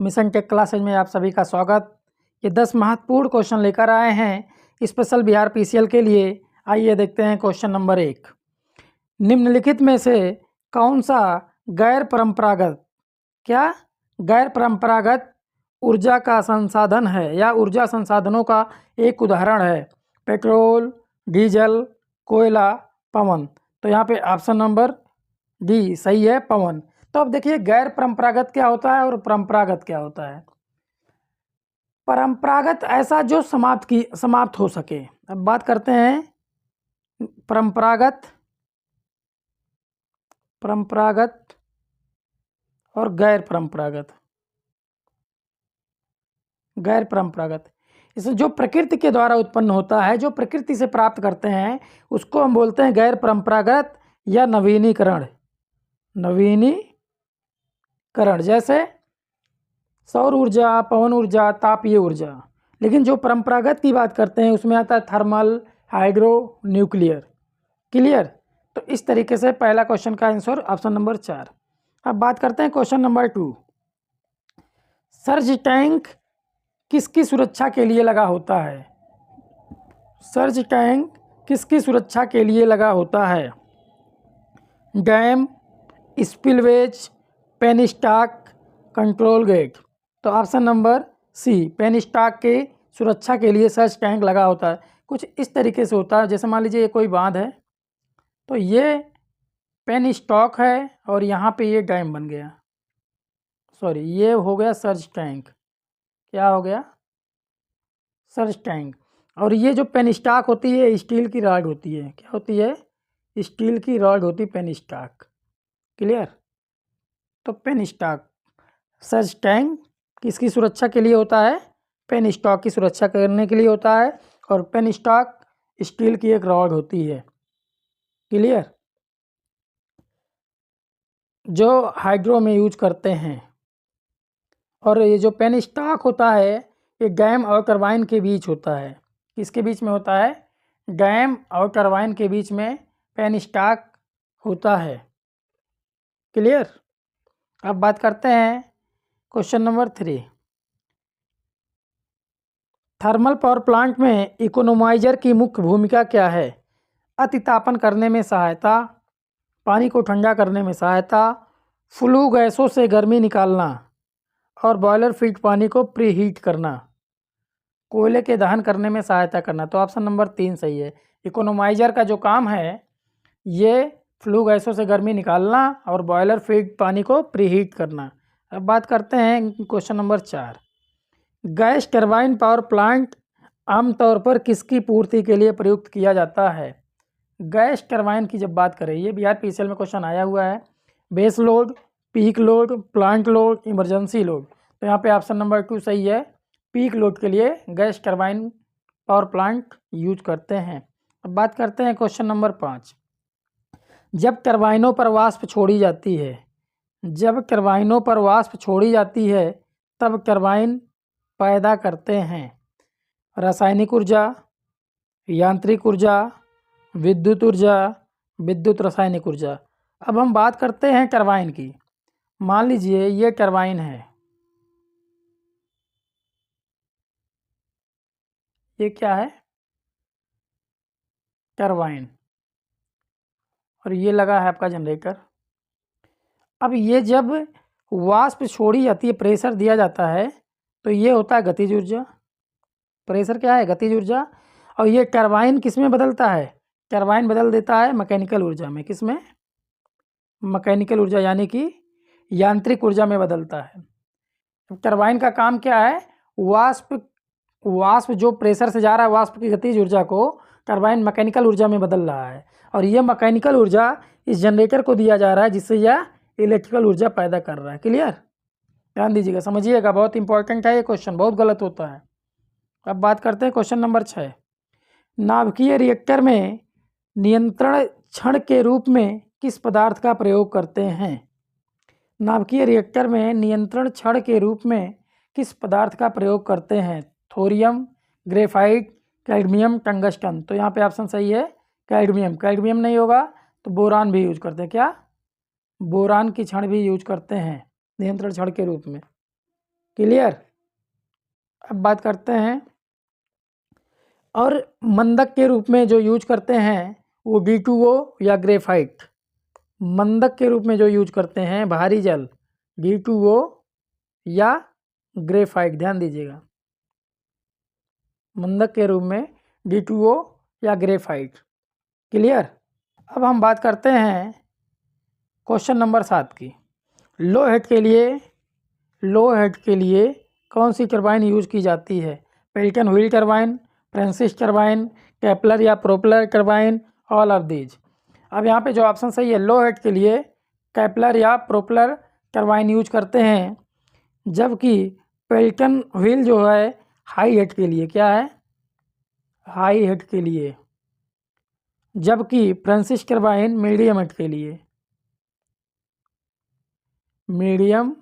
Mission take classes में आप सभी का स्वागत। ये 10 महत्वपूर्ण क्वेश्चन लेकर आए हैं स्पेशल बिहार पीसीएल के लिए। आइए देखते हैं क्वेश्चन नंबर 1। निम्नलिखित में से कौन सा गैर परंपरागत ऊर्जा का संसाधन है या ऊर्जा संसाधनों का एक उदाहरण है? पेट्रोल, डीजल, कोयला, पवन। तो यहाँ पे ऑप्शन नंबर डी सही है, पवन। तो अब देखिए गैर परंपरागत क्या होता है और परंपरागत क्या होता है। परंपरागत ऐसा जो समाप्त हो सके। अब बात करते हैं परंपरागत और गैर परंपरागत। इसमें जो प्रकृति के द्वारा उत्पन्न होता है, जो प्रकृति से प्राप्त करते हैं, उसको हम बोलते हैं गैर परंपरागत या नवीनीकरण। जैसे सौर ऊर्जा, पवन ऊर्जा, तापीय ऊर्जा। लेकिन जो परंपरागत की बात करते हैं उसमें आता है थर्मल, हाइड्रो, न्यूक्लियर। क्लियर? तो इस तरीके से पहला क्वेश्चन का आंसर ऑप्शन नंबर 4। अब बात करते हैं क्वेश्चन नंबर 2। सर्ज टैंक किसकी सुरक्षा के लिए लगा होता है? सर्ज टैंक किसकी सुरक्षा के लिए लगा होता है? Dam, spillways, penstock, control gate. तो ऑप्शन नंबर सी, पेनस्टॉक के सुरक्षा के लिए सर्ज टैंक लगा होता है। कुछ इस तरीके से होता है, जैसे मान लीजिए ये कोई बांध है, तो ये पेनस्टॉक है और यहाँ पे ये डैम बन गया। सॉरी, ये हो गया सर्ज टैंक। क्या हो गया? Surge tank. और ये जो पेनस्टॉक होती है स्टील की रॉड होती है। क्या होती है? स्टील की रॉड होती है पेनस्टॉक। क्लियर? तो पेनस्टॉक, सर्ज टैंक किसकी सुरक्षा के लिए होता है? पेनस्टॉक की सुरक्षा करने के लिए होता है। और पेनस्टॉक स्टील की एक रॉड होती है। क्लियर? जो हाइड्रो में यूज करते हैं। और ये जो पेनस्टॉक होता है ये डैम और टरबाइन के बीच होता है। किसके बीच में होता है? डैम और टरबाइन के बीच में पेनस्टॉक होता है। क्लियर? अब बात करते हैं question number 3। Thermal power plant में इकोनोमाइजर की मुख्य भूमिका क्या है? अतितापन करने में सहायता, पानी को ठंडा करने में सहायता, फ्लू गैसों से गर्मी निकालना और बॉयलर फीड पानी को प्रीहीट करना, कोयले के दहन करने में सहायता करना। तो ऑप्शन नंबर 3 सही है। इकोनोमाइजर का जो काम है ये फ्लू गैसों से गर्मी निकालना और बॉयलर फीड पानी को प्रीहीट करना। अब बात करते हैं question number 4। Gas turbine power plant आमतौर पर किसकी पूर्ति के लिए प्रयुक्त किया जाता है? गैस टरबाइन की जब बात करें, ये बिहार पीसीएल में क्वेश्चन आया हुआ है। Base load, peak load, plant load, emergency load. तो यहाँ पे ऑप्शन नंबर 2 सही है। पीक लोड के लिए gas turbine power plant use करते हैं। अब बात करते हैं क्वेश्चन नंबर 5। जब टरबाइनों पर वाष्प छोड़ी जाती है, तब टरबाइन पैदा करते हैं रासायनिक ऊर्जा, यांत्रिक ऊर्जा, विद्युत ऊर्जा, विद्युत रासायनिक ऊर्जा। अब हम बात करते हैं टरबाइन की। मान लीजिए ये टरबाइन है, ये क्या है? टरबाइन। और ये लगा है आपका जनरेटर। अब ये जब वाष्प छोड़ी जाती है, प्रेशर दिया जाता है, तो ये होता है गतिज ऊर्जा। प्रेशर क्या है? गतिज ऊर्जा। और ये टरबाइन किस में बदलता है? टरबाइन बदल देता है मैकेनिकल ऊर्जा में। किस में? मैकेनिकल ऊर्जा, यानी कि यांत्रिक ऊर्जा में बदलता है। टरबाइन का काम क्या है? वाष्प जो प्रेशर से जा रहा है, वाष्प की गतिज ऊर्जा को टरबाइन मैकेनिकल ऊर्जा में बदल रहा है। और ये मैकेनिकल ऊर्जा इस जनरेटर को दिया जा रहा है, जिससे यह इलेक्ट्रिकल ऊर्जा पैदा कर रहा है। क्लियर? ध्यान दीजिएगा, समझिएगा, बहुत इंपॉर्टेंट है ये क्वेश्चन, बहुत गलत होता है। अब बात करते हैं क्वेश्चन नंबर 6। नाभिकीय रिएक्टर में नियंत्रण छड़ के रूप में किस पदार्थ का प्रयोग करते हैं? नाभिकीय रिएक्टर में नियंत्रण छड़ के रूप में किस पदार्थ का प्रयोग करते हैं? Thorium, graphite, cadmium, tungsten. तो यहाँ पे ऑप्शन सही है कैडमियम। कैडमियम नहीं होगा तो बोरान भी यूज करते हैं। क्या? बोरान की छड़ भी यूज करते हैं नियंत्रण छड़ के रूप में। क्लियर। अब बात करते हैं, और मंदक के रूप में जो यूज करते हैं वो D2O या ग्रेफाइट। मंदक के रूप में जो यूज करते हैं भारी जल, D2O या ग्रेफाइट, ध्यान दीजिएगा, मंदक के रूप में D2O या ग्रेफाइट। क्लियर। अब हम बात करते हैं क्वेश्चन नंबर 7 की। लो हेड के लिए कौन सी टरबाइन यूज की जाती है? Pelton wheel turbine, Francis turbine, Kaplan या propeller turbine, all of these. अब यहाँ पे जो ऑप्शन सही है, लो हेड के लिए केपलर या प्रोपेलर टरबाइन यूज करते हैं, जबकि पेल्टन व्हील जो है हाई हेड के लिए, क्या है, हाई हेड के लिए, जबकि फ्रांसिस टरबाइन मीडियम हेड के लिए, मीडियम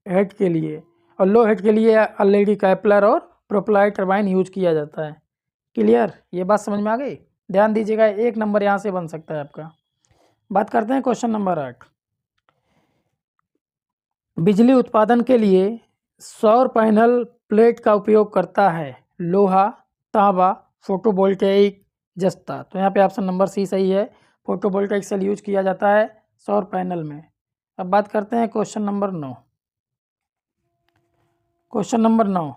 हेड के लिए, और लो हेड के लिए ऑलरेडी केपलर और प्रोपेलर टरबाइन यूज किया जाता है। क्लियर, ये बात समझ में आ गई। ध्यान दीजिएगा, 1 नंबर यहाँ से बन सकता है आपका। बात करते हैं क्वेश्चन नंबर 8। बिजली उत्पादन के लिए सौर पैनल प्लेट का उपयोग करता है लोहा, तांबा, फोटोवोल्टेइक, जस्ता। तो यहाँ पे ऑप्शन नंबर सी सही है, फोटोवोल्टेइक सेल यूज किया जाता है सौर पैनल में। अब बात करते हैं क्वेश्चन नंबर 9। क्वेश्चन नंबर 9,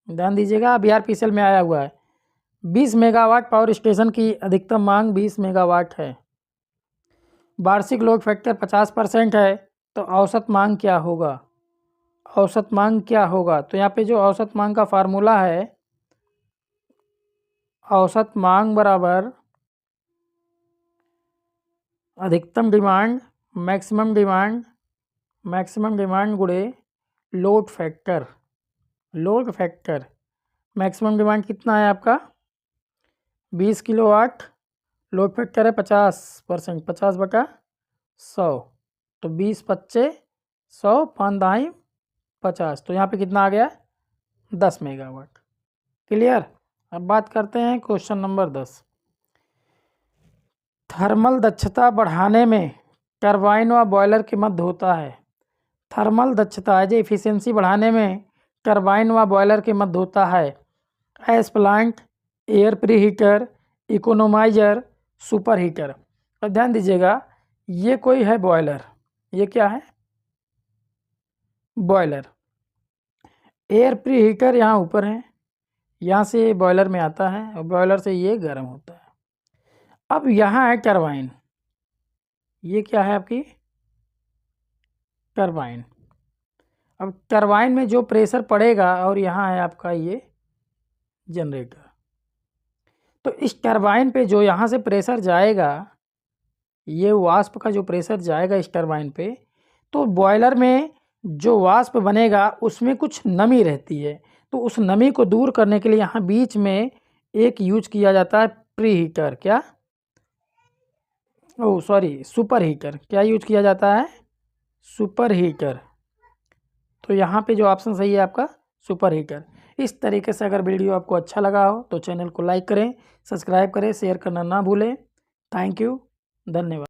ध्यान दीजिएगा, BRPCL में आया हुआ है। 20 मेगावाट पावर स्टेशन की अधिकतम मांग 20 मेगावाट है, वार्षिक लोड फैक्टर 50% है, तो औसत मांग क्या होगा? औसत मांग क्या होगा? तो यहाँ पे जो औसत मांग का फार्मूला है, औसत मांग बराबर अधिकतम डिमांड मैक्सिमम डिमांड गुणे load factor. Load factor maximum demand कितना है आपका 20 किलोवाट, लोड फैक्टर है 50%, 50/100, तो 20×25 100, 5×2 50, तो यहाँ पे कितना आ गया 10 मेगावाट। क्लियर। अब बात करते हैं क्वेश्चन नंबर 10। थर्मल दक्षता बढ़ाने में टरबाइन व बॉयलर के मध्य होता है। थर्मल दक्षता एज एफिशिएंसी बढ़ाने में टरबाइन व बॉयलर के मध्य होता है S plant, air pre heater, economiser, super heater. अब ध्यान दीजिएगा, ये कोई है बॉयलर, ये क्या है बॉयलर। एयर प्री हीटर यहाँ ऊपर है, यहाँ से बॉयलर में आता है और बॉयलर से ये गर्म होता है। अब यहाँ है टरबाइन, ये क्या है आपकी टरबाइन। अब टरबाइन में जो प्रेशर पड़ेगा, और यहाँ है आपका ये जनरेटर, तो इस टरबाइन पे जो यहाँ से प्रेशर जाएगा, ये वाष्प का जो प्रेशर जाएगा इस टरबाइन पे, तो बॉयलर में जो वाष्प बनेगा उसमें कुछ नमी रहती है, तो उस नमी को दूर करने के लिए यहाँ बीच में एक यूज किया जाता है प्री हीटर, क्या सुपर हीटर। क्या यूज किया जाता है सुपर हीटर। तो यहाँ पे जो ऑप्शन सही है आपका सुपर हीटर। इस तरीके से अगर वीडियो आपको अच्छा लगा हो तो चैनल को लाइक करें, सब्सक्राइब करें, शेयर करना ना भूलें। थैंक यू, धन्यवाद।